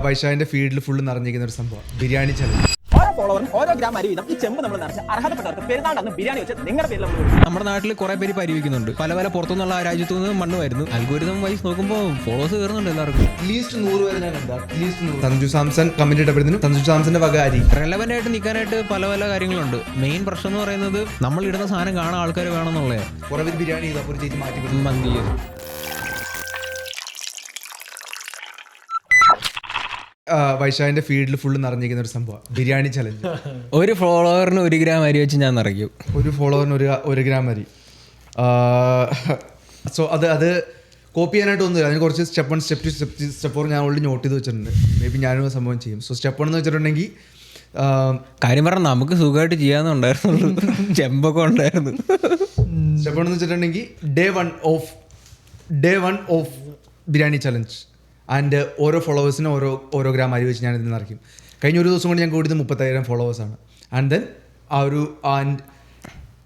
വൈശാഖിന്റെ ഫീൽഡിൽ ഫുള്ള് നിറഞ്ഞിരിക്കുന്ന ഒരു സംഭവം ബിരിയാണി ചലഞ്ച്. ഓരോ ഫോളോവറിന് ഓരോ ഗ്രാം അരി വീതം ഈ ചെമ്പ് നമ്മൾ നിറച്ച് അർഹതപ്പെട്ടവർക്ക് പെരുന്നാളന്ന് ബിരിയാണി വെച്ച് നിങ്ങളുടെ പേരിൽ നമ്മുടെ നാട്ടിൽ കുറെ പേര് പരിഹരിക്കുന്നുണ്ട്. പല പല പുറത്തുനിന്നുള്ള രാജ്യത്തു നിന്ന് മണ്ണ് വരുന്നു. അൽഗോരിതം വൈസ് നോക്കുമ്പോൾ ഫോളോവേഴ്സ് കയറുന്നുണ്ട് എല്ലാവർക്കും. അറ്റ്ലീസ്റ്റ് 100 വരെ ഞാൻ കണ്ടു. അറ്റ്ലീസ്റ്റ് 100. സഞ്ജു സാംസൺ കമന്റ് ഇട്ടപ്പോഴത്തേനും സഞ്ജു സാംസന്റെ വക അരി റെലവന്റ് ആയിട്ട് നിൽക്കാനായിട്ട് പല പല കാര്യങ്ങളുണ്ട്. മെയിൻ പ്രശ്നം എന്ന് പറയുന്നത് നമ്മൾ ഇടുന്ന സാധനം കാണാൻ ആൾക്കാർ വേണമെന്നുള്ളത്. കുറെ പേര് ബിരിയാണി ചെയ്തപ്പോൾ ചേച്ചി മാറ്റി മന്തി വൈശാഖിന്റെ ഫീൽഡിൽ ഫുള്ള് നിറഞ്ഞിരിക്കുന്ന ഒരു സംഭവം ബിരിയാണി ചലഞ്ച്. ഒരു ഫോളോവറിന് 1 ഗ്രാം അരി വെച്ച് ഞാൻ നിറയ്ക്കും. ഒരു ഫോളോവറിന് ഒരു ഗ്രാം അരി. സോ അത് കോപ്പി ചെയ്യാനായിട്ട് ഒന്നുമില്ല. അതിന് കുറച്ച് സ്റ്റെപ്പ് 4 ഞാൻ ഓൾറെഡി നോട്ട് ചെയ്ത് വെച്ചിട്ടുണ്ട്. മേ ബി ഞാനും സംഭവം ചെയ്യും. സോ സ്റ്റെപ്പ് 1 എന്ന് വെച്ചിട്ടുണ്ടെങ്കിൽ കാര്യം പറഞ്ഞാൽ നമുക്ക് സുഖമായിട്ട് ചെയ്യാന്നുണ്ടായിരുന്നു. ചെമ്പൊക്കെ ഉണ്ടായിരുന്നു. സ്റ്റെപ്പ് 1 എന്ന് വെച്ചിട്ടുണ്ടെങ്കിൽ day one of biryani challenge. And ഓരോ ഫോളോവേഴ്സിനും ഓരോ ഗ്രാം അരി വെച്ച് ഞാൻ ഇതിൽ നിറയ്ക്കും. കഴിഞ്ഞ ഒരു ദിവസം കൊണ്ട് ഞാൻ കൂടിയത് 30,000 ഫോളോവേഴ്സാണ്. ആൻഡ് ദെൻ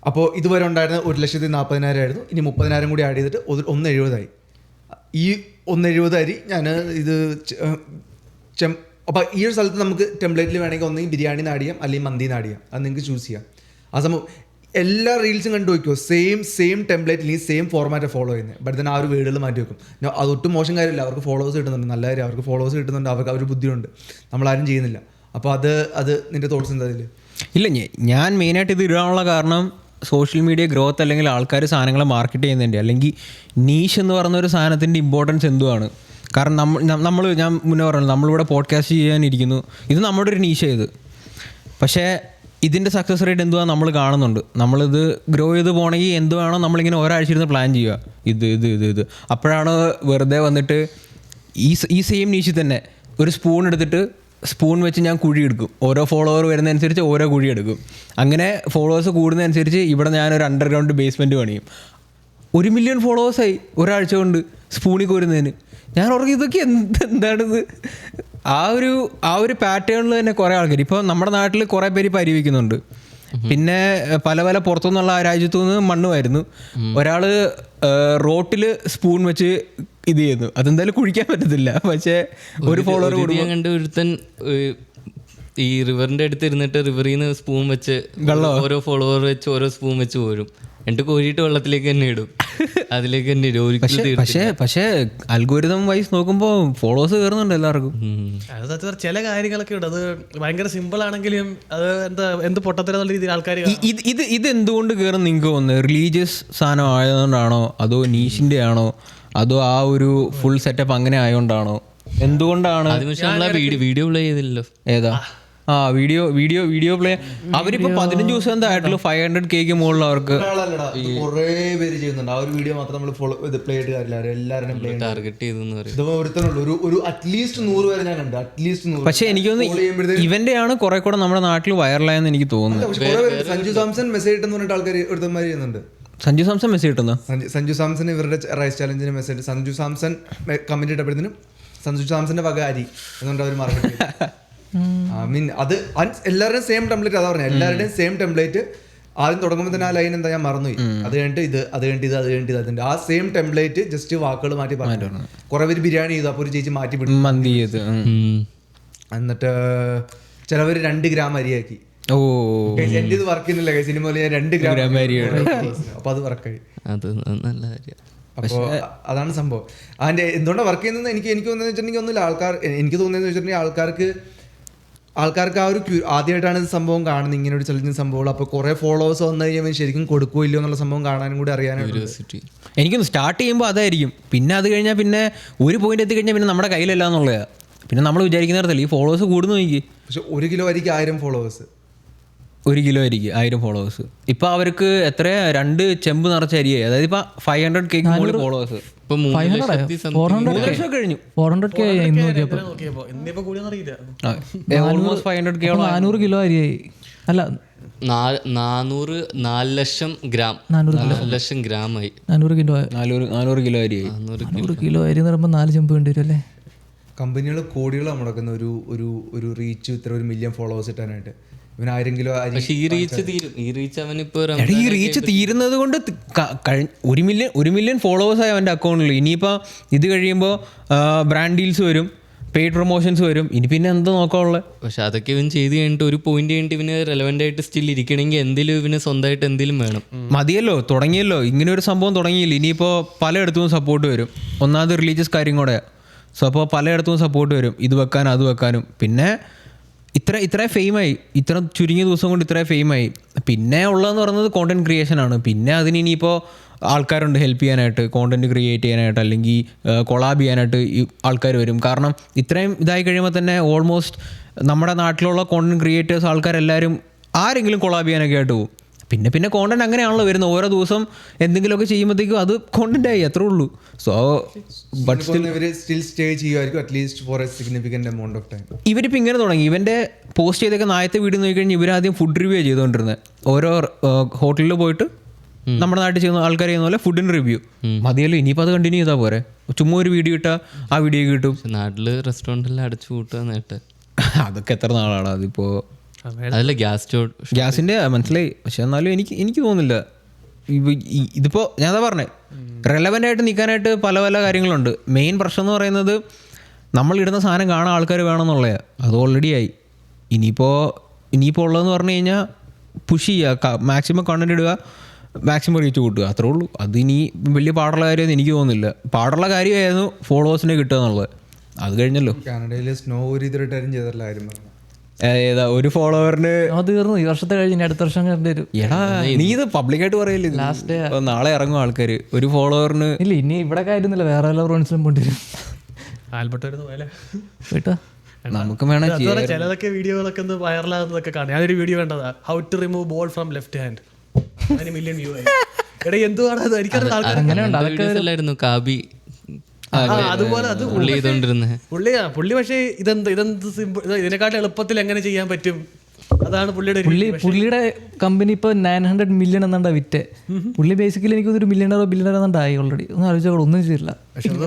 അപ്പോൾ ഇതുവരെ ഉണ്ടായിരുന്ന 1,40,000 ആയിരുന്നു. ഇനി 30,000 കൂടി ആഡ് ചെയ്തിട്ട് 170 ഈ 170 അരി ഞാൻ ഇത് അപ്പോൾ ഈ ഒരു സ്ഥലത്ത് നമുക്ക് ടെംപ്ലേറ്റിൽ വേണമെങ്കിൽ ഒന്നെങ്കിൽ ബിരിയാണി ആഡ് ചെയ്യാം അല്ലെങ്കിൽ മന്തി ആഡ് ചെയ്യാം. അത് നിങ്ങൾക്ക് ചൂസ് ചെയ്യാം. ആ സംഭവം എല്ലാ റീൽസും കണ്ടു വയ്ക്കുമോ സെയിം ടെംപ്ലേറ്റ് അല്ലെങ്കിൽ സെയിം ഫോർമാറ്റ് ഫോളോ ചെയ്യുന്നത്. ബട്ട് തന്നെ ആ ഒരു വീടുകൾ മാറ്റി വെക്കും. അതൊട്ടും മോശം കാര്യമില്ല. അവർക്ക് ഫോളോവേഴ്സ് കിട്ടുന്നുണ്ട്, നല്ല കാര്യം. അവർക്ക് ഫോളോവേഴ്സ് കിട്ടുന്നുണ്ട്, അവർക്ക് അവർ ബുദ്ധിയുണ്ട്. നമ്മളാരും ചെയ്യുന്നില്ല. അപ്പോൾ അത് നിൻ്റെ തോട്ട്സ് എന്താ അതിൽ? ഇല്ല, ഞാൻ മെയിനായിട്ട് ഇത് ഇടാനുള്ള കാരണം സോഷ്യൽ മീഡിയ ഗ്രോത്ത് അല്ലെങ്കിൽ ആൾക്കാർ സാധനങ്ങളെ മാർക്കറ്റ് ചെയ്യുന്നതിൻ്റെ അല്ലെങ്കിൽ നീഷ് എന്ന് പറയുന്ന ഒരു സാധനത്തിൻ്റെ ഇമ്പോർട്ടൻസ് എന്തുവാണ്. കാരണം ഞാൻ മുന്നേ പറഞ്ഞു നമ്മളിവിടെ പോഡ്കാസ്റ്റ് ചെയ്യാനിരിക്കുന്നു. ഇത് നമ്മുടെ ഒരു നീഷ് ചെയ്ത്. പക്ഷേ ഇതിൻ്റെ സക്സസ് റേറ്റ് എന്തുവാ നമ്മൾ കാണുന്നുണ്ട്. നമ്മളിത് ഗ്രോ ചെയ്ത് പോകണമെങ്കിൽ എന്ത് വേണോ നമ്മളിങ്ങനെ ഒരാഴ്ച ഇരുന്ന് പ്ലാൻ ചെയ്യുക. ഇത് അപ്പോഴാണ് വെറുതെ വന്നിട്ട് ഈ സെയിം നീഷിൽ തന്നെ ഒരു സ്പൂൺ എടുത്തിട്ട് സ്പൂൺ വെച്ച് ഞാൻ കുഴി എടുക്കും. ഓരോ ഫോളോവർ വരുന്നതനുസരിച്ച് ഓരോ കുഴി എടുക്കും. അങ്ങനെ ഫോളോവേഴ്സ് കൂടുന്നതനുസരിച്ച് ഇവിടെ ഞാനൊരു അണ്ടർഗ്രൗണ്ട് ബേസ്മെൻറ്റ് പണിയും. 1 മില്യൺ ഫോളോവേഴ്സായി ഒരാഴ്ച കൊണ്ട് സ്പൂണിൽ കോരുന്നതിന്. ഞാൻ ഓർക്കും ഇതൊക്കെ എന്താണിത്. ആ ഒരു പാറ്റേണിൽ തന്നെ കുറേ ആൾക്കാർ ഇപ്പോൾ നമ്മുടെ നാട്ടിൽ കുറേ പേര് പരിഹരിക്കുന്നുണ്ട്. പിന്നെ പല പല പുറത്തുനിന്നുള്ള രാജ്യത്തു നിന്ന് മണ്ണ് വരുന്നു. ഒരാൾ റോട്ടിൽ സ്പൂൺ വെച്ച് ഇത് ചെയ്യുന്നു. അതെന്തായാലും കുഴിക്കാൻ പറ്റത്തില്ല. പക്ഷേ ഒരു ഫോളോവർ കണ്ട് ഒരുത്തൻ ഈ റിവറിന്റെ അടുത്ത് ഇരുന്നിട്ട് റിവറിൽ നിന്ന് സ്പൂൺ വെച്ച് ഓരോ ഫോളോവർ വെച്ച് ഓരോ സ്പൂൺ വെച്ച് പോരും. എന്നിട്ട് കോരിയിട്ട് വെള്ളത്തിലേക്ക് തന്നെ ഇടും. അതിലേക്ക് തന്നെ ഇടും. പക്ഷേ അൽഗോരിതം വൈസ് നോക്കുമ്പോൾ ഫോളോവേഴ്സ് കയറുന്നുണ്ട് എല്ലാവർക്കും. അത് ചില കാര്യങ്ങളൊക്കെ ഉണ്ട്. അത് ഭയങ്കര സിമ്പിൾ ആണെങ്കിലും അത് എന്ത് പൊട്ടത്തരം രീതിയിൽ ആൾക്കാർ ഇത് എന്തുകൊണ്ട് കയറും നിങ്ങൾക്ക് തോന്നുന്നത്? റിലീജിയസ് സാധനം ആയതുകൊണ്ടാണോ അതോ നീഷിന്റെ ആണോ അതോ ആ ഒരു ഫുൾ സെറ്റപ്പ് അങ്ങനെ ആയതുകൊണ്ടാണോ? എന്തുകൊണ്ടാണ്? വീഡിയോ പ്ലേ ചെയ്തില്ലല്ലോ. ഏതാ? വീഡിയോ പ്ലേ അവരിപ്പോ 15 ദിവസം എന്തായിട്ടുള്ളൂ. 500K മുകളിൽ അവർക്ക് കുറേ പേര് ചെയ്യുന്നുണ്ട്. ആ ഒരു വീഡിയോ മാത്രം നമ്മൾ പ്ലേ ചെയ്തിട്ട് കാര്യമില്ല. എല്ലാവരും ടാർഗറ്റ് ചെയ്തെന്ന് പറയും. ഒരു അറ്റ്ലീസ്റ്റ് 100 വരെ ഞാൻ കണ്ടു. അറ്റ്ലീസ്റ്റ് 100. പക്ഷെ എനിക്ക് തോന്നുന്നു ഇവന്റെ ആണ് കുറെ കൂടെ നമ്മുടെ നാട്ടിൽ വൈറലായെന്ന് എനിക്ക് തോന്നുന്നു. സഞ്ജു സാംസൺ മെസ്സേജ് ഇട്ടെന്ന് പറഞ്ഞിട്ട് ആൾക്കാർ ഒരുത്തന്മാർ ചെയ്യുന്നുണ്ട്. സഞ്ജു സാംസൺ മെസ്സേജ് ഇട്ടുന്ന സഞ്ജു സാംസൺ ഇവരുടെ റൈസ് ചാലഞ്ചിന് മെസ്സേജ് സഞ്ജു സാംസൺ കമന്റ് ഇട്ടപ്പോഴത്തേനും സഞ്ജു സാംസന്റെ വക അരി എന്നുകൊണ്ട് അവർ മാർക്കറ്റ് അത് എല്ലാവരുടെയും സെയിം ടെംപ്ലേറ്റ്. അതാ പറഞ്ഞത്, എല്ലാവരുടെയും സെയിം ടെംപ്ലേറ്റ്. ആദ്യം തുടങ്ങുമ്പോൾ തന്നെ ആ ലൈൻ എന്താ ഞാൻ മറന്നുപോയി. അത് കഴിഞ്ഞിട്ട് ഇത് അതിന്റെ ആ സെയിം ടെംപ്ലേറ്റ് ജസ്റ്റ് വാക്കുകൾ മാറ്റി പറഞ്ഞു. കുറെ പേര് ബിരിയാണി ചെയ്തു. അപ്പോൾ ഒരു ചേച്ചി മാറ്റി വിട്ടു മന്തി ചെയ്ത്. എന്നിട്ട് ചിലവർ 2 ഗ്രാം അരിയാക്കി. എന്റെ ഇത് വർക്ക് ചെയ്യുന്നില്ല സിനിമയിൽ ഞാൻ 2 ഗ്രാം അരി. അപ്പൊ അത് വർക്കായി. അത് നല്ല കാര്യം. അപ്പോൾ അതാണ് സംഭവം. അതിന്റെ എന്തുകൊണ്ടാണ് വർക്ക് ചെയ്യുന്നത് എനിക്ക് തോന്നുന്നത് വെച്ചിട്ടുണ്ടെങ്കിൽ ഒന്നുമില്ല. എനിക്ക് തോന്നുന്നത് വെച്ചിട്ടുണ്ടെങ്കിൽ ആൾക്കാർക്ക് ആ ഒരു ആദ്യമായിട്ടാണ് ഇത് സംഭവം കാണുന്നത്, ഇങ്ങനെ ഒരു ചലഞ്ചിങ് സംഭവം. അപ്പോൾ കുറേ ഫോളോവേഴ്സ് വന്നു കഴിഞ്ഞാൽ ശരിക്കും കൊടുക്കുമോ ഇല്ലയോ എന്നുള്ള സംഭവം കാണാനും കൂടി അറിയാനായിട്ട് എനിക്കൊന്ന് സ്റ്റാർട്ട് ചെയ്യുമ്പോൾ അതായിരിക്കും. പിന്നെ അത് കഴിഞ്ഞാൽ പിന്നെ ഒരു പോയിന്റ് എത്തിക്കഴിഞ്ഞാൽ പിന്നെ നമ്മുടെ കയ്യിലല്ല എന്നുള്ളതാണ്. പിന്നെ നമ്മൾ വിചാരിക്കുന്നിടത്തല്ല ഈ ഫോളോവേഴ്സ് കൂടുന്നു നോക്കി. പക്ഷെ 1 കിലോ അരിക്ക് 1000 ഫോളോവേഴ്സ്. 1 കിലോ അരിക്ക് 1000 ഫോളോവേഴ്സ്. ഇപ്പൊ അവർക്ക് എത്ര 2 ചെമ്പ് നിറച്ച അരിയായി. അതായത് ഇപ്പൊ 500K ഫോളോവേഴ്സ്. 400K കഴിഞ്ഞു. 400K almost 500K 400 kilo അരിയായി. അല്ല 4 ലക്ഷം ഗ്രാം. 4 ലക്ഷം ഗ്രാമായി. 400 കിലോ അരിയായി. 400 കിലോ അരി എന്ന് പറയുമ്പോൾ 4 ചെമ്പ് വേണ്ടി വരും അല്ലേ? കമ്പനികൾ കോടികൾ മുടക്കുന്ന ഒരു റീച്ച് ഇത്ര 1 മില്യൺ ഫോളോവേഴ്സ് ഇട്ടാനായിട്ട്. ഇവന് 1000 കിലോ അരി. ഈ റീച്ച് തീരുന്നത് കൊണ്ട് 1 മില്യൺ ഫോളോവേഴ്സ് ആയി അവൻ്റെ അക്കൗണ്ടിൽ. ഇനിയിപ്പോൾ ഇത് കഴിയുമ്പോൾ ബ്രാൻഡ് ഡീൽസ് വരും. പെയ്ഡ് പ്രൊമോഷൻസ് വരും. ഇനി പിന്നെ എന്താ നോക്കാനുള്ളത്? പക്ഷെ അതൊക്കെ ഇവൻ ചെയ്ത് കഴിഞ്ഞിട്ട് ഒരു പോയിന്റ് കഴിഞ്ഞിട്ട് ഇവന് റെലവെന്റ് ആയിട്ട് സ്റ്റിൽ ഇരിക്കണമെങ്കിൽ എന്തെങ്കിലും ഇവന് സ്വന്തമായിട്ട് എന്തെങ്കിലും വേണം. മതിയല്ലോ, തുടങ്ങിയല്ലോ, ഇങ്ങനെ ഒരു സംഭവം തുടങ്ങിയില്ല. ഇനിയിപ്പോൾ പലയിടത്തും സപ്പോർട്ട് വരും. ഒന്നാമത് റിലീജിയസ് കാര്യം കൂടെ. സോ അപ്പോൾ പലയിടത്തും സപ്പോർട്ട് വരും, ഇത് വെക്കാനും അത് വെക്കാനും. പിന്നെ ഇത്ര ഫെയിമായി, ഇത്ര ചുരുങ്ങിയ ദിവസം കൊണ്ട് ഇത്ര ഫെയിമായി. പിന്നെ ഉള്ളതെന്ന് പറയുന്നത് കോണ്ടന്റ് ക്രിയേഷനാണ്. പിന്നെ അതിന് ഇനിയിപ്പോൾ ആൾക്കാരുണ്ട് ഹെൽപ്പ് ചെയ്യാനായിട്ട്, കോണ്ടന്റ് ക്രിയേറ്റ് ചെയ്യാനായിട്ട്, അല്ലെങ്കിൽ കൊളാബ് ചെയ്യാനായിട്ട് ഈ ആൾക്കാർ വരും. കാരണം ഇത്രയും ഇതായി കഴിയുമ്പോൾ തന്നെ ഓൾമോസ്റ്റ് നമ്മുടെ നാട്ടിലുള്ള കോണ്ടന്റ് ക്രിയേറ്റേഴ്സ് ആൾക്കാരെല്ലാവരും ആരെങ്കിലും കൊളാബ് ചെയ്യാനൊക്കെ ആയിട്ട് പോകും. പിന്നെ കോണ്ടന്റ് അങ്ങനെയാണല്ലോ വരുന്നത്. ഓരോ ദിവസം എന്തെങ്കിലുമൊക്കെ ചെയ്യുമ്പോഴത്തേക്കും അത് കോണ്ടന്റായി, അത്രേ ഉള്ളൂ. സോ ബട്ട് ഇവര് സ്റ്റിൽ സ്റ്റേ ചെയ്യുമായിരിക്കും at least for a significant amount of time. ഇവരിപ്പോൾ ഇങ്ങനെ തുടങ്ങി. ഇവൻ്റെ പോസ്റ്റ് ചെയ്തൊക്കെ നായത്തെ വീഡിയോ നോക്കിക്കഴിഞ്ഞാൽ ഇവരാദ്യം ഫുഡ് റിവ്യൂ ചെയ്തുകൊണ്ടിരുന്നത്. ഓരോ ഹോട്ടലിൽ പോയിട്ട് നമ്മുടെ നാട്ടിൽ ചെയ്യുന്ന ആൾക്കാർ ചെയ്യുന്ന പോലെ ഫുഡിന് റിവ്യൂ. മതിയല്ലോ, ഇനിയിപ്പോൾ അത് കണ്ടിന്യൂ ചെയ്താൽ പോരെ. ചുമ്മാ ഒരു വീഡിയോ ഇട്ടാൽ ആ വീഡിയോ കിട്ടും. നാട്ടില് റെസ്റ്റോറൻറ്റിൽ അടച്ചു കൂട്ടുക നേട്ട് അതൊക്കെ എത്ര നാളാണ് അതിപ്പോൾ. അതല്ല ഗ്യാസിൻ്റെ മനസ്സിലായി. പക്ഷെ എന്നാലും എനിക്ക് തോന്നുന്നില്ല ഇതിപ്പോൾ ഞാൻ അതാ പറഞ്ഞേ, റെലവൻ്റ് ആയിട്ട് നിൽക്കാനായിട്ട് പല കാര്യങ്ങളുണ്ട്. മെയിൻ പ്രശ്നം എന്ന് പറയുന്നത് നമ്മളിടുന്ന സാധനം കാണാൻ ആൾക്കാർ വേണമെന്നുള്ളതാണ്. അത് ഓൾറെഡി ആയി. ഇനിയിപ്പോൾ ഉള്ളതെന്ന് പറഞ്ഞു കഴിഞ്ഞാൽ പുഷ് ചെയ്യുക, മാക്സിമം കണ്ടന്റ് ഇടുക, മാക്സിമം റീച്ച് കൂട്ടുക, അത്രേ ഉള്ളൂ. അതിനി വലിയ പാടുള്ള കാര്യമെന്ന് എനിക്ക് തോന്നുന്നില്ല. പാടുള്ള കാര്യമായിരുന്നു ഫോളോവേഴ്സിനെ കിട്ടുക എന്നുള്ളത്. അത് കഴിഞ്ഞല്ലോ. കാനഡയിൽ സ്നോ ഒരു ഇതുവരെയായിട്ടും ചെയ്തിട്ടുള്ള കാര്യം പറഞ്ഞു. ഏതാ ഒരു ഫോളോവറിന് തീർന്നു, ഈ വർഷത്തെ കഴിഞ്ഞ് അടുത്ത വർഷം കണ്ടുവരും. എടാ നീ ഇത് പബ്ലിക്കായിട്ട് പറയില്ല. ലാസ്റ്റ് ഡേ നാളെ ഇറങ്ങും ആൾക്കാർ. ഒരു ഫോളോവറിന് ഇല്ല, ഇനി ഇവിടെ കാര്യമൊന്നുമില്ല, വേറെ എല്ലാ ഫ്രണ്ട്സിലും പോണ്ടിരും. ആൽബർട്ട് വരുന്ന പോലെ കേട്ടോ, നമുക്ക് വേണം ചിലതൊക്കെ വീഡിയോകളൊക്കെ ഒന്ന് വൈറലാകുന്നതൊക്കെ കാണാം. ഞാനൊരു വീഡിയോ കണ്ടതാ, how to remove ball from left hand. 1 million view ആയി. എടാ എന്തുവാണ് അത്? എനിക്കറിയാം അല്ലായിരുന്നു കാബി അതുപോലെ അത് പുള്ളി ചെയ്തോണ്ടിരുന്നത്. പുള്ളി പക്ഷേ ഇതെന്ത് സിമ്പിൾ, ഇതിനെക്കാട്ടും എളുപ്പത്തിൽ എങ്ങനെ ചെയ്യാൻ പറ്റും, അതാണ് പുള്ളിയുടെ പുള്ളിയുടെ കമ്പനി ഇപ്പോൾ 900 million എന്നാണ്ടാ വിറ്റ്. പുള്ളി ബേസിക്കലി എനിക്ക് ഒരു $1 billion എന്നാണ്ടായി ഓൾറെഡി. ഒന്നും ആലോചിച്ചോളൂ, ഒന്നും ചെയ്തില്ല.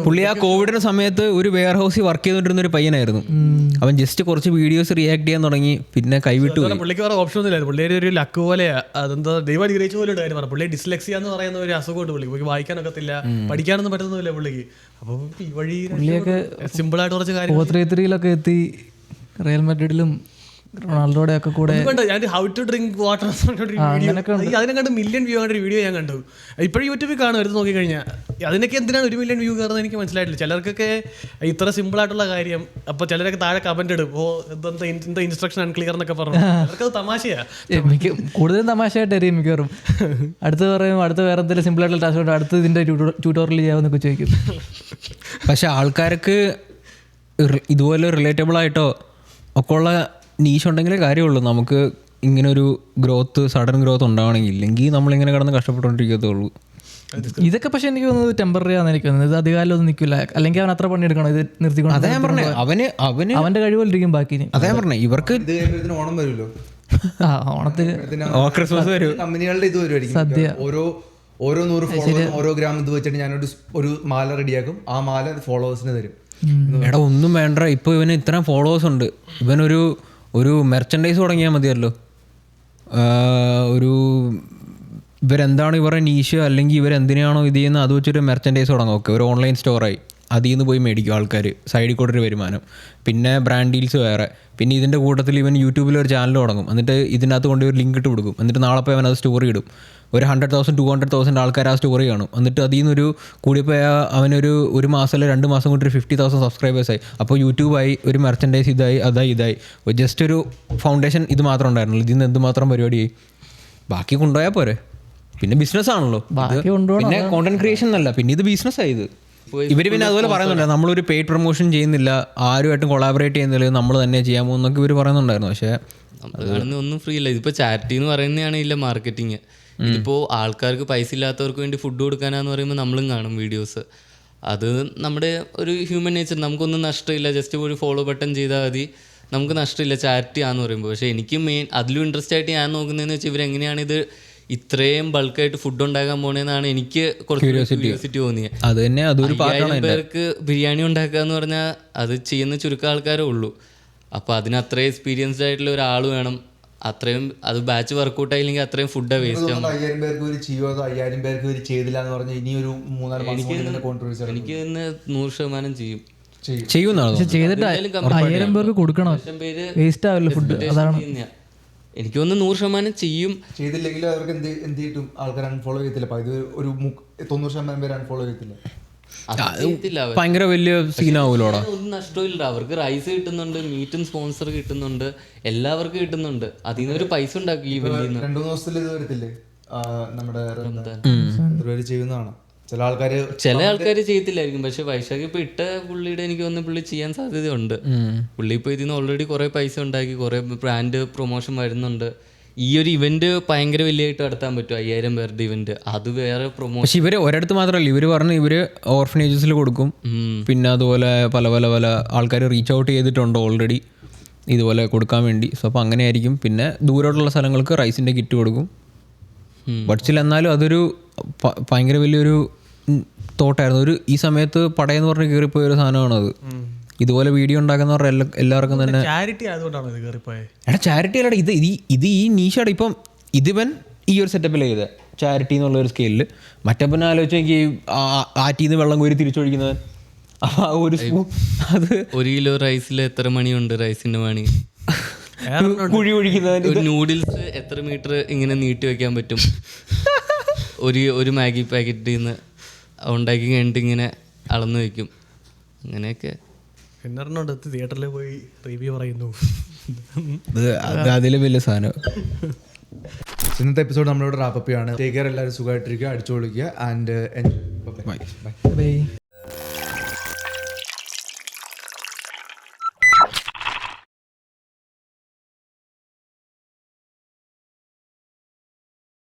പുള്ളി ആ കോവിഡിന്റെ സമയത്ത് ഒരു വെയർ ഹൗസിൽ വർക്ക് ചെയ്തുകൊണ്ടിരുന്ന ഒരു പയ്യനായിരുന്നു. അവൻ ജസ്റ്റ് കുറച്ച് വീഡിയോസ് റിയാക്ട് ചെയ്യാൻ തുടങ്ങി, പിന്നെ കൈവിട്ടു. പുള്ളിക്ക് വേറെ ഓപ്ഷൻ ഒന്നുമില്ലായിരുന്നു. പുള്ളിയുടെ ഒരു ലക്ക് പോലെയാ, അതെന്താ ദൈവം അനുഗ്രഹിച്ച പോലെ കാര്യം പറഞ്ഞു. പുള്ളി ഡിസ്ലെക്സിയ എന്ന് പറയുന്ന ഒരു അസുഖമുണ്ട് പുള്ളിക്ക് വായിക്കാനൊക്കത്തില്ല, പഠിക്കാനൊന്നും പറ്റുന്നില്ല പുള്ളിക്ക്. അപ്പം ഈ വഴി പുള്ളിയൊക്കെ സിമ്പിളായിട്ട് കുറച്ച് കാര്യം 4-3-3 എത്തി, റിയൽ മാഡ്രിഡിലും റൊണാൾഡോയുടെ ഒക്കെ കൂടെ. ഞാൻ ഹൗ ടു ഡ്രിങ്ക് വാട്ടർ അതിനെ കണ്ട് 1 million വ്യൂ ആയിട്ട് ഒരു വീഡിയോ ഞാൻ കണ്ടു. ഇപ്പോഴും യൂട്യൂബിൽ കാണും, എടുത്ത് നോക്കിക്കഴിഞ്ഞാൽ. അതിനൊക്കെ എന്തിനാണ് 1 million വ്യൂ കയറുന്നത് എനിക്ക് മനസ്സിലായിട്ടില്ല. ചിലർക്കൊക്കെ ഇത്ര സിമ്പിൾ ആയിട്ടുള്ള കാര്യം, അപ്പോൾ ചിലരൊക്കെ താഴെ കമന്റ് ഇടും, ഓ എന്താ ഇൻസ്ട്രക്ഷൻ അൺക്ലിയർ എന്നൊക്കെ പറഞ്ഞു. അവർക്കത് തമാശയാ, കൂടുതലും തമാശയായിട്ടായിരിക്കും മിക്കവാറും. അടുത്ത് പറയും അടുത്ത വേറെ എന്തെങ്കിലും സിമ്പിൾ ആയിട്ടുള്ള ടാസ്ക് ഉണ്ട്, അടുത്ത് ഇതിന്റെ ട്യൂട്ടോറിയൽ ചെയ്യാമെന്നൊക്കെ ചോദിക്കും. പക്ഷെ ആൾക്കാർക്ക് ഇതുപോലെ റിലേറ്റബിൾ ആയിട്ടോ ഒക്കെ ഉള്ള നീഷ് ഉണ്ടെങ്കിലേ കാര്യമുള്ളൂ. നമുക്ക് ഇങ്ങനൊരു സഡൻ ഗ്രോത്ത് ഉണ്ടാവണമെങ്കിൽ, ഇല്ലെങ്കിൽ നമ്മളിങ്ങനെ കിടന്ന് കഷ്ടപ്പെട്ടുകൊണ്ടിരിക്കത്തുള്ളൂ. ഇതൊക്കെ പക്ഷെ എനിക്ക് തോന്നുന്നത് ടെമ്പററി ആണെന്ന് എനിക്ക് തോന്നുന്നത്. ഇത് അധികാലം ഒന്നും നിൽക്കില്ല, അല്ലെങ്കിൽ അവൻ അത്ര പണിയെടുക്കണം ഇത് നിർത്തിക്കൊണ്ട്. അതേ ഞാൻ പറഞ്ഞേ, അവന്റെ കഴിവുകൊണ്ടിരിക്കും ബാക്കി. അതേ പറഞ്ഞേ, ഇവർക്ക് ഓണം വരുമല്ലോ, ഓണത്തിന് ക്രിസ്മസ് വരും, കമ്പനികളുടെ ഇത് വരുമായിരിക്കും. സദ്യ ഓരോ 100 ഫോളോവേഴ്സ് ഓരോ ഗ്രാം ഇത് വെച്ചിട്ട് ഞാനൊരു മാല റെഡിയാക്കും. ആ മാല ഫോളോവേഴ്സിന് തരും. എടാ ഒന്നും വേണ്ട, ഇപ്പോൾ ഇവന് ഇത്രയും ഫോളോവേഴ്സ് ഉണ്ട്, ഇവനൊരു മെർച്ചൻഡൈസ് തുടങ്ങിയാൽ മതിയല്ലോ. ഇവരെന്താണ് ഇവരുടെ നീഷ്, അല്ലെങ്കിൽ ഇവരെന്തിനാണോ ഇത് ചെയ്യുന്നത് അത് വെച്ചൊരു മെർച്ചൻഡൈസ് തുടങ്ങും. ഓക്കെ, ഒരു ഓൺലൈൻ സ്റ്റോറായി, അതിൽ നിന്ന് പോയി മേടിക്കും ആൾക്കാർ, സൈഡിൽ കൂടെ ഒരു വരുമാനം. പിന്നെ ബ്രാൻഡ് ഡീൽസ് വേറെ. പിന്നെ ഇതിൻ്റെ കൂട്ടത്തിൽ ഇവൻ യൂട്യൂബിൽ ഒരു ചാനൽ തുടങ്ങും, എന്നിട്ട് ഇതിനകത്ത് കൊണ്ട് ഒരു ലിങ്ക് ഇട്ട് കൊടുക്കും. എന്നിട്ട് നാളെ പോയി അവൻ അത് സ്റ്റോറി ഇടും. ഒരു 100,000 200,000 ആൾക്കാർ ആ സ്റ്റോറി കാണും. എന്നിട്ട് അതിൽ നിന്നൊരു കൂടിപ്പോയ അവനൊരു മാസം അല്ലെങ്കിൽ 2 മാസം കൊണ്ട് ഒരു 50,000 സബ്സ്ക്രൈബേഴ്സായി. അപ്പോൾ യൂട്യൂബായി, ഒരു മെർച്ചൻഡൈസ് ഇതായി. ജസ്റ്റ് ഒരു ഫൗണ്ടേഷൻ ഇത് മാത്രം ഉണ്ടായിരുന്നുള്ളൂ, ഇതിൽ നിന്ന് എന്തുമാത്രം പരിപാടിയായി. ബാക്കി കൊണ്ടുപോയാൽ പോരെ. പിന്നെ ബിസിനസ് ആണല്ലോ, പിന്നെ കോണ്ടന്റ് ക്രിയേഷൻ എന്നല്ല, പിന്നെ ഇത് ബിസിനസ്സായി. ഇത് ഇവർ പിന്നെ അതുപോലെ പറയുന്നുണ്ട്, നമ്മളൊരു പെയ്ഡ് പ്രൊമോഷൻ ചെയ്യുന്നില്ല, ആരുമായിട്ടും കൊളാബറേറ്റ് ചെയ്യുന്നില്ല, നമ്മൾ തന്നെ ചെയ്യാമോ എന്നൊക്കെ ഇവർ പറയുന്നുണ്ടായിരുന്നു. പക്ഷേ ഒന്നും ഫ്രീ അല്ല. ഇതിപ്പോൾ ചാരിറ്റി എന്ന് പറയുന്നതാണ് ഇല്ല മാർക്കറ്റിങ്. ഇതിപ്പോൾ ആൾക്കാർക്ക് പൈസ ഇല്ലാത്തവർക്ക് വേണ്ടി ഫുഡ് കൊടുക്കാനാന്ന് പറയുമ്പോൾ നമ്മളും കാണും വീഡിയോസ്. അത് നമ്മുടെ ഒരു ഹ്യൂമൻ നേച്ചർ. നമുക്കൊന്നും നഷ്ടമില്ല, ജസ്റ്റ് ഒരു ഫോളോ ബട്ടൺ ചെയ്താൽ മതി, നമുക്ക് നഷ്ടമില്ല ചാരിറ്റി ആണെന്ന് പറയുമ്പോൾ. പക്ഷേ എനിക്ക് അതിലും ഇൻട്രസ്റ്റ് ആയിട്ട് ഞാൻ നോക്കുന്നതെന്ന് വെച്ചാൽ ഇവരെങ്ങനെയാണ് ഇത് ഇത്രയും ബൾക്കായിട്ട് ഫുഡ് ഉണ്ടാക്കാൻ പോണേന്നാണ് എനിക്ക് കുറച്ച് ക്യൂരിയോസിറ്റി തോന്നിയത്. 5000 പേർക്ക് ബിരിയാണി ഉണ്ടാക്കുക എന്ന് പറഞ്ഞാൽ അത് ചെയ്യുന്ന ചുരുക്കം ആൾക്കാരേ ഉള്ളൂ. അപ്പോൾ അതിന് അത്രയും എക്സ്പീരിയൻസ്ഡ് ആയിട്ടുള്ള ഒരാൾ വേണം. അത്രയും അത് ബാച്ച് വർക്കൗട്ട് ആയില്ലെങ്കിൽ അത്രയും ഫുഡ് വേസ്റ്റ് ആവും. 5000 പേർക്ക് ഒരു ചെയ്യോ, 5000 പേർക്ക് ഒരു ചെയ്തില്ല എന്ന് പറഞ്ഞാൽ ഇനി ഒരു 3-4 മാസം എനിക്ക് ഇന്ന് 100% ചെയ്യും. ചെയ്യുന്നതാണോ? പക്ഷെ ചെയ്തിട്ട് 1000 പേർക്ക് കൊടുക്കണം, വേസ്റ്റ് ആവില്ല ഫുഡ്. അതാണ് എനിക്ക് തോന്നുന്നു 100% ചെയ്യും. ചെയ്തില്ലെങ്കിൽ അവർക്ക് എന്ത് കിട്ടും? ആൾക്കാർ അൺഫോളോ ചെയ്യത്തില്ല. ഇത് ഒരു 90% പേര് അൺഫോളോ ചെയ്യത്തില്ല. ഭയങ്കര വലിയ സീനാവൂലോടാ. ഒന്നും നഷ്ടമില്ല. അവർക്ക് റൈസ് കിട്ടുന്നുണ്ട്, മീറ്റും സ്പോൺസർ കിട്ടുന്നുണ്ട്, എല്ലാവർക്കും കിട്ടുന്നുണ്ട്. അതിൽ നിന്ന് ഒരു പൈസ ഉണ്ടാക്കി. 2-3 ദിവസത്തിൽ ഇത് വരത്തില്ലേ നമ്മുടെ ചെയ്യുന്നതാണ്. ചില ആൾക്കാര് ചെയ്യത്തില്ലായിരിക്കും. പക്ഷെ വൈശാഖ് ഇപ്പൊ ഇട്ട പുള്ളിയുടെ എനിക്ക് തോന്നുന്നു പുള്ളി ചെയ്യാൻ സാധ്യതയുണ്ട്. പുള്ളി ഇപ്പൊ ഇതിന് ഓൾറെഡി കുറെ പൈസ ഉണ്ടാക്കി, കുറെ ബ്രാൻഡ് പ്രൊമോഷൻ വരുന്നുണ്ട്. ഈ ഒരു ഇവന്റ് ഭയങ്കര വലിയായിട്ട് നടത്താൻ പറ്റും. 5000 പേരുടെ ഇവന്റ്, അത് വേറെ പ്രൊമോഷൻ. പക്ഷെ ഇവര് ഒരിടത്ത് മാത്രമല്ല, ഇവര് പറഞ്ഞു ഇവര് ഓർഫനേജസിൽ കൊടുക്കും. പിന്നെ അതുപോലെ പല ആൾക്കാർ റീച്ച് ഔട്ട് ചെയ്തിട്ടുണ്ട് ഓൾറെഡി ഇതുപോലെ കൊടുക്കാൻ വേണ്ടി. സോ അപ്പോൾ അങ്ങനെ ആയിരിക്കും. പിന്നെ ദൂരോട്ടുള്ള സ്ഥലങ്ങൾക്ക് റൈസിന്റെ കിറ്റ് കൊടുക്കും. ബട്ട് സ്റ്റിൽ എന്നാലും അതൊരു ഭയങ്കര വലിയൊരു തോട്ടായിരുന്നു. ഈ സമയത്ത് പടയെന്ന് പറഞ്ഞ് കയറിപ്പോയൊരു സാധനമാണത്. ഇതുപോലെ വീഡിയോ ഉണ്ടാക്കുന്നവർ എല്ലാവർക്കും തന്നെ ചാരിറ്റി ആയതുകൊണ്ടാണ് ഇത് കയറിപ്പോയത്. എടാ ചാരിറ്റി അല്ലടാ, ഇത് ഈ നീഷാണ്. ഇപ്പം ഇതിവൻ ഈ ഒരു സെറ്റപ്പിൽ ചെയ്ത് ചാരിറ്റി എന്നുള്ള ഒരു സ്കെയിലിൽ. മറ്റപ്പനെ ആലോചിച്ച് എനിക്ക് ആറ്റിന്ന് വെള്ളം കോരി തിരിച്ചൊഴിക്കുന്നവൻ ഒരു സ്പൂൺ, അത് 1 കിലോ റൈസിൽ എത്ര മണിയുണ്ട്? റൈസിന്റെ മണി കുഴി ഒഴിക്കുന്നവൻ. ഒരു നൂഡിൽസ് എത്ര മീറ്റർ ഇങ്ങനെ നീട്ടി വെക്കാൻ പറ്റും? ഒരു മാഗി പാക്കറ്റിൽ നിന്ന് ഉണ്ടാക്കി കഴിഞ്ഞിട്ട് ഇങ്ങനെ അളന്ന് വെക്കും. അങ്ങനെയൊക്കെ എന്നറിഞ്ഞോണ്ട് തിയേറ്ററിൽ പോയി റിവ്യൂ പറയുന്നു. അതിൽ വലിയ സാധനം. ഇന്നത്തെ എപ്പിസോഡ് നമ്മളിവിടെ റാപ്പപ്പ് ചെയ്യാണ്. ടേക്ക് കെയർ, എല്ലാവരും സുഖമായിട്ടിരിക്കുക, അടിച്ചു പൊളിക്കുക. And by.